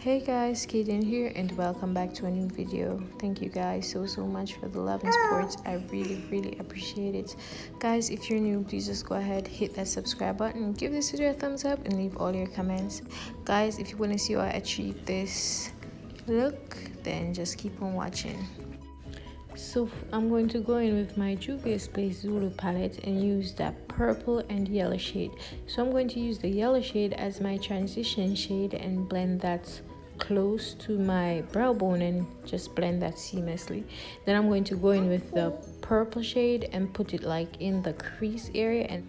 Hey guys, Kaden here and welcome back to a new video. Thank you guys so much for the love and support. I really appreciate it. Guys, if you're new, please just go ahead, hit that subscribe button, give this video a thumbs up and leave all your comments. Guys, if you want to see how I achieve this look, then just keep on watching. So I'm going to go in with my Juvias Zulu palette and use that purple and yellow shade. So I'm going to use the yellow shade as my transition shade and blend that close to my brow bone and just blend that seamlessly. Then I'm going to go in with the purple shade and put it like in the crease area, and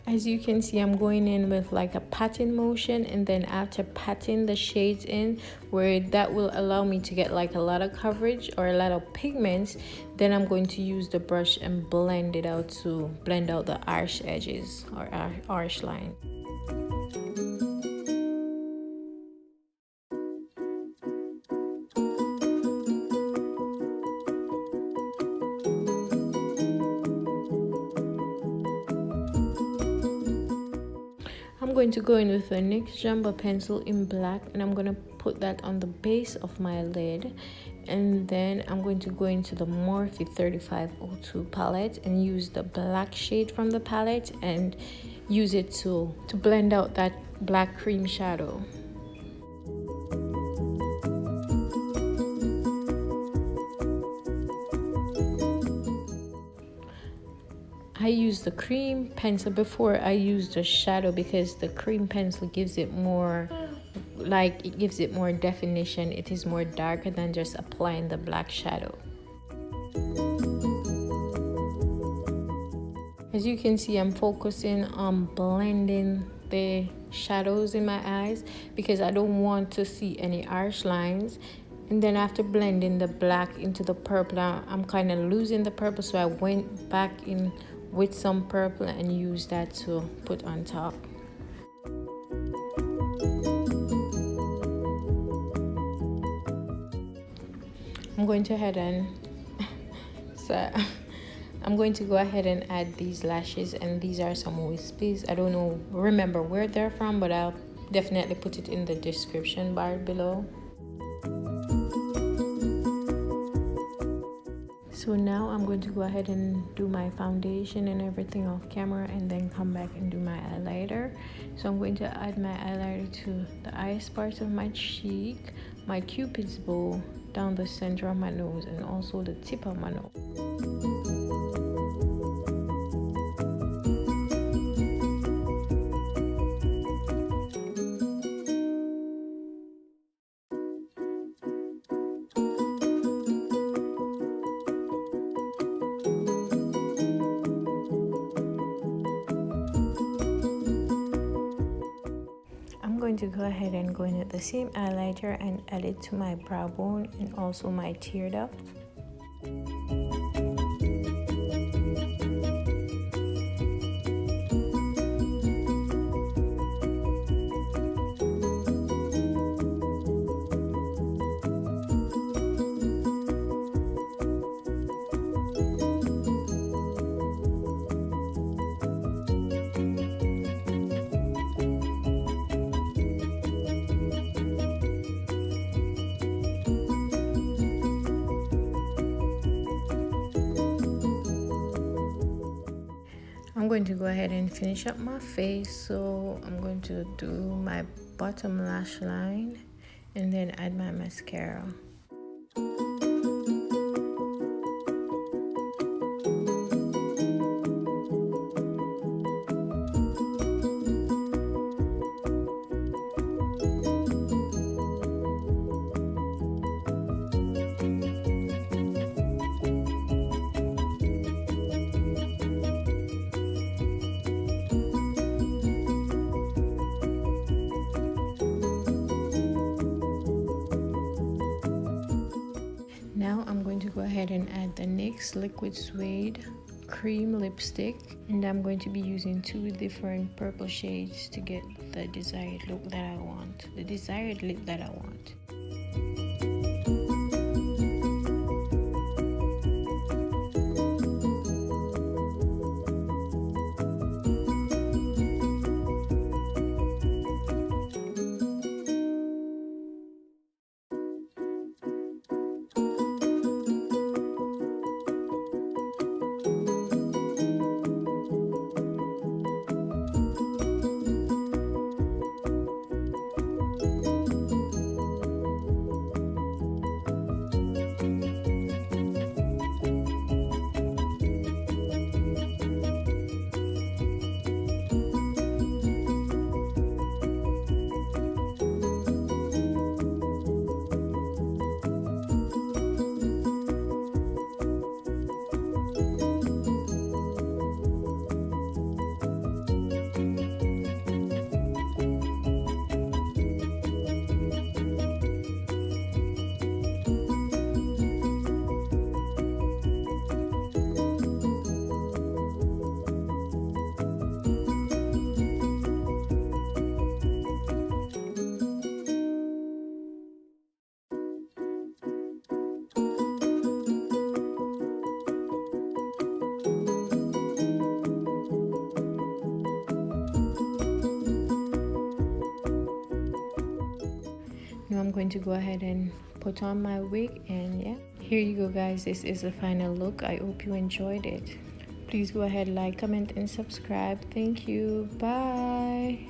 as you can see, I'm going in with like a patting motion, and then after patting the shades in where that will allow me to get like a lot of coverage or a lot of pigments, then I'm going to use the brush and blend it out to blend out the harsh edges or harsh line. I'm going to go in with a NYX Jumbo pencil in black, and I'm going to put that on the base of my lid, and then I'm going to go into the Morphe 3502 palette and use the black shade from the palette and use it to blend out that black cream shadow. I use the cream pencil before I use the shadow because the cream pencil gives it more, like, it gives it more definition. It is more darker than just applying the black shadow. As you can see, I'm focusing on blending the shadows in my eyes because I don't want to see any harsh lines. And then after blending the black into the purple, I'm kind of losing the purple, so I went back in with some purple and use that to put on top. I'm going to go ahead and add these lashes, and these are some wispies. I don't remember where they're from, but I'll definitely put it in the description bar below. So now I'm going to go ahead and do my foundation and everything off camera, and then come back and do my highlighter. So I'm going to add my highlighter to the highest part of my cheek, my cupid's bow, down the center of my nose, and also the tip of my nose. I'm going to go ahead and go in with the same highlighter and add it to my brow bone and also my tear duct. I'm going to go ahead and finish up my face, so I'm going to do my bottom lash line and then add my mascara. Now I'm going to go ahead and add the NYX Liquid Suede Cream Lipstick, and I'm going to be using two different purple shades to get the desired look that I want, the desired lip that I want. going to go ahead and put on my wig, and yeah, here you go guys. This is the final look. I hope you enjoyed it. Please go ahead, like, comment and subscribe. Thank you. Bye.